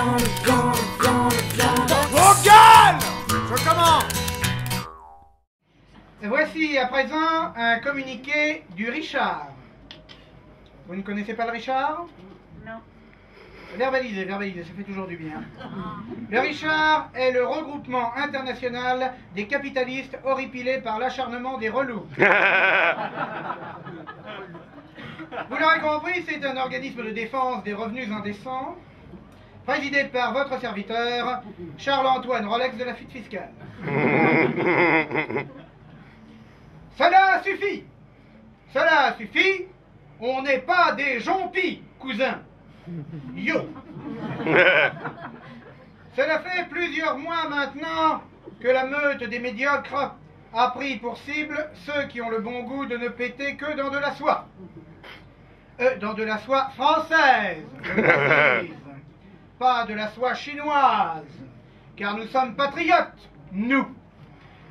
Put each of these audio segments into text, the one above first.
Vos gueules! Je commence! Voici à présent un communiqué du Richard. Vous ne connaissez pas le Richard? Non. Verbalisez, ça fait toujours du bien. Le Richard est le regroupement international des capitalistes horripilés par l'acharnement des relous. Vous l'aurez compris, c'est un organisme de défense des revenus indécents, présidé par votre serviteur, Charles-Antoine Rolex de la fuite fiscale. Cela suffit! Cela suffit! On n'est pas des jompis, cousin! Yo! Cela fait plusieurs mois maintenant que la meute des médiocres a pris pour cible ceux qui ont le bon goût de ne péter que dans de la soie. Dans de la soie française, je précise. Pas de la soie chinoise, car nous sommes patriotes, nous.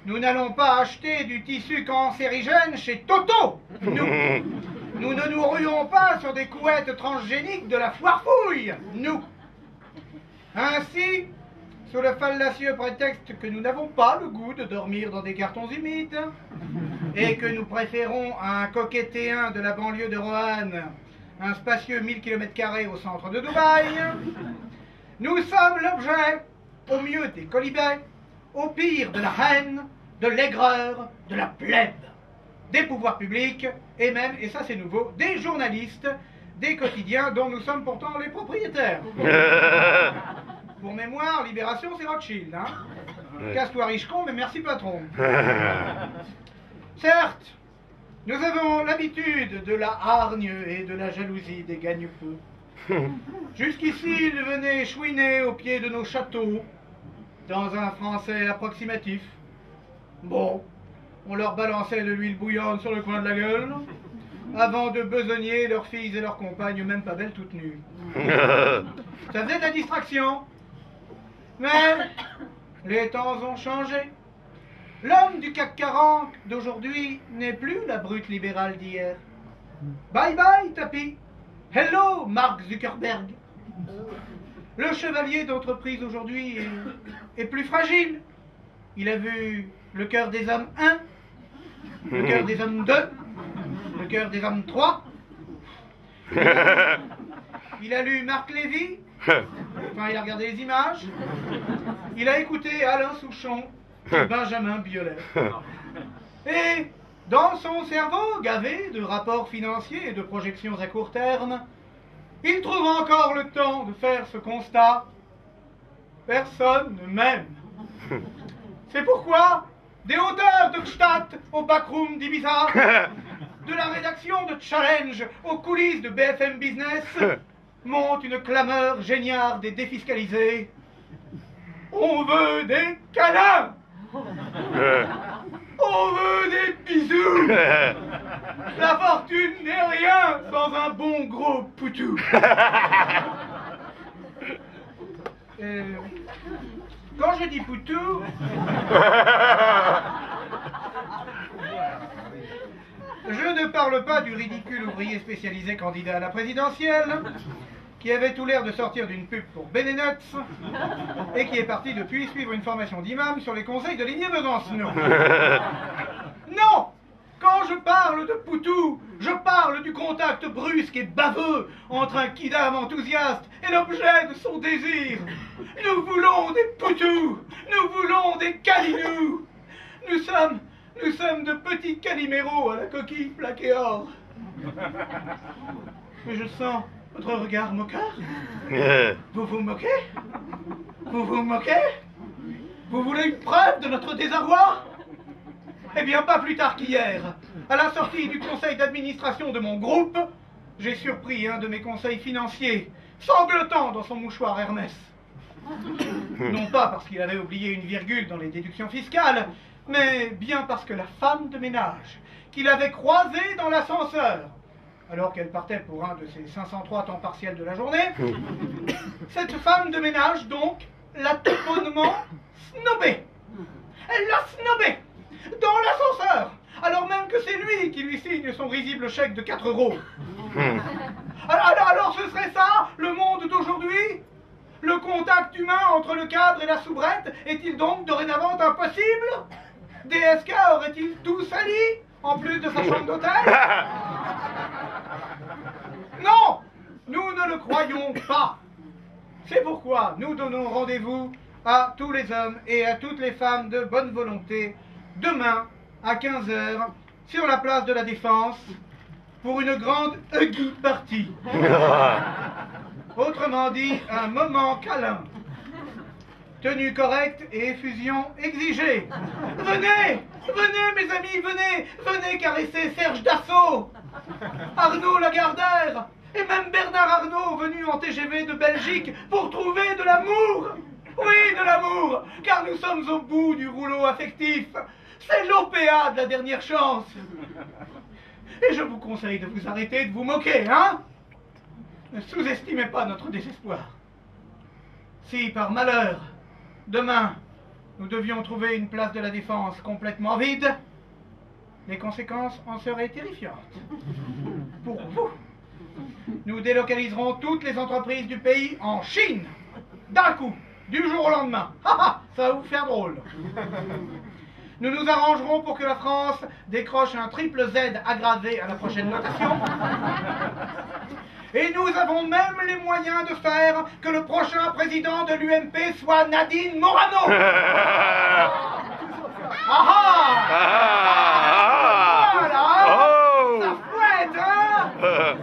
Nous n'allons pas acheter du tissu cancérigène chez Toto, nous. Nous ne nous ruons pas sur des couettes transgéniques de la foire fouille, nous. Ainsi, sous le fallacieux prétexte que nous n'avons pas le goût de dormir dans des cartons humides et que nous préférons à un coquettéen de la banlieue de Roanne un spacieux 1000 km² au centre de Dubaï, nous sommes l'objet, au mieux des colibets, au pire de la haine, de l'aigreur, de la plèbe, des pouvoirs publics et même, et ça c'est nouveau, des journalistes, des quotidiens dont nous sommes pourtant les propriétaires. Pour mémoire, Libération c'est Rothschild, hein. Casse-toi riche con, mais merci patron. Certes, nous avons l'habitude de la hargne et de la jalousie des gagne-peu. Jusqu'ici, ils venaient chouiner au pied de nos châteaux, dans un français approximatif. Bon, on leur balançait de l'huile bouillante sur le coin de la gueule, avant de besogner leurs filles et leurs compagnes, même pas belles toutes nues. Ça faisait de la distraction. Mais les temps ont changé. L'homme du CAC 40 d'aujourd'hui n'est plus la brute libérale d'hier. Bye bye, tapis. Hello, Mark Zuckerberg. Le chevalier d'entreprise aujourd'hui est plus fragile. Il a vu le cœur des hommes 1, le cœur des hommes 2, le cœur des hommes 3. Il a lu Marc Lévy. Enfin, il a regardé les images. Il a écouté Alain Souchon et Benjamin Biolay. Et dans son cerveau, gavé de rapports financiers et de projections à court terme, il trouve encore le temps de faire ce constat. Personne ne m'aime. C'est pourquoi, des hauteurs de Gstaad au backroom d'Ibiza, de la rédaction de Challenge aux coulisses de BFM Business, monte une clameur géniarde et défiscalisée. On veut des câlins! On veut des bisous! La fortune n'est rien sans un bon gros poutou! Quand je dis poutou, je ne parle pas du ridicule ouvrier spécialisé candidat à la présidentielle, qui avait tout l'air de sortir d'une pub pour Benenuts et qui est parti depuis suivre une formation d'imam sur les conseils de Ligné Besancenot. Non! Quand je parle de poutou, je parle du contact brusque et baveux entre un kidam enthousiaste et l'objet de son désir. Nous voulons des poutous, nous voulons des calinous. Nous sommes de petits caliméros à la coquille plaquée or. Mais je sens votre regard moqueur. Vous vous moquez? Vous vous moquez? Vous voulez une preuve de notre désarroi? Eh bien, pas plus tard qu'hier, à la sortie du conseil d'administration de mon groupe, j'ai surpris un de mes conseils financiers, sanglotant dans son mouchoir Hermès. Non pas parce qu'il avait oublié une virgule dans les déductions fiscales, mais bien parce que la femme de ménage, qu'il avait croisée dans l'ascenseur, alors qu'elle partait pour un de ses 503 temps partiels de la journée, cette femme de ménage, donc, l'a topponement snobé. Elle l'a snobé dans l'ascenseur, alors même que c'est lui qui lui signe son risible chèque de 4 €. Alors ce serait ça, le monde d'aujourd'hui? Le comptable humain entre le cadre et la soubrette est-il donc dorénavant impossible? DSK aurait-il tout sali, en plus de sa chambre d'hôtel? Non, nous ne le croyons pas. C'est pourquoi nous donnons rendez-vous à tous les hommes et à toutes les femmes de bonne volonté demain à 15 h sur la place de la Défense pour une grande huggy party. Autrement dit, un moment câlin. Tenue correcte et effusion exigée. Venez, venez mes amis, venez, venez caresser Serge Dassault, Arnaud Lagardère et même Bernard Arnault venu en TGV de Belgique pour trouver de l'amour. Oui, de l'amour, car nous sommes au bout du rouleau affectif. C'est l'OPA de la dernière chance. Et je vous conseille de vous arrêter de vous moquer, hein? Ne sous-estimez pas notre désespoir. Si, par malheur, demain, nous devions trouver une place de la Défense complètement vide, les conséquences en seraient terrifiantes. Pour vous, nous délocaliserons toutes les entreprises du pays en Chine, d'un coup, du jour au lendemain. Ça va vous faire drôle. Nous nous arrangerons pour que la France décroche un triple Z aggravé à la prochaine notation. Et nous avons même les moyens de faire que le prochain président de l'UMP soit Nadine Morano. Voilà, ça fouette, hein?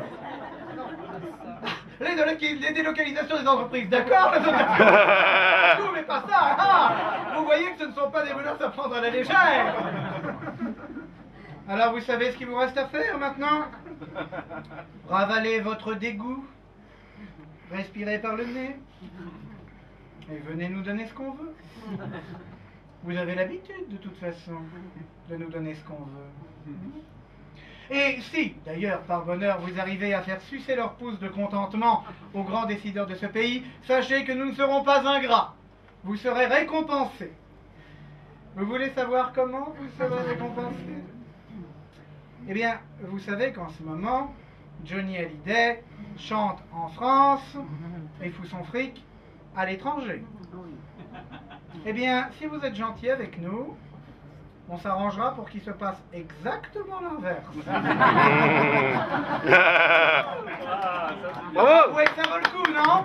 Les délocalisations des entreprises, d'accord? Tout, mais pas ça, hein? Vous voyez que ce ne sont pas des menaces à prendre à la légère. Alors vous savez ce qu'il vous reste à faire maintenant? Ravalez votre dégoût, respirez par le nez, et venez nous donner ce qu'on veut. Vous avez l'habitude de toute façon de nous donner ce qu'on veut. Et si, d'ailleurs, par bonheur, vous arrivez à faire sucer leur pouce de contentement aux grands décideurs de ce pays, sachez que nous ne serons pas ingrats. Vous serez récompensés. Vous voulez savoir comment vous serez récompensés? Eh bien, vous savez qu'en ce moment, Johnny Hallyday chante en France et fout son fric à l'étranger. Eh bien, si vous êtes gentil avec nous, on s'arrangera pour qu'il se passe exactement l'inverse. Oui, ça vaut le coup, non?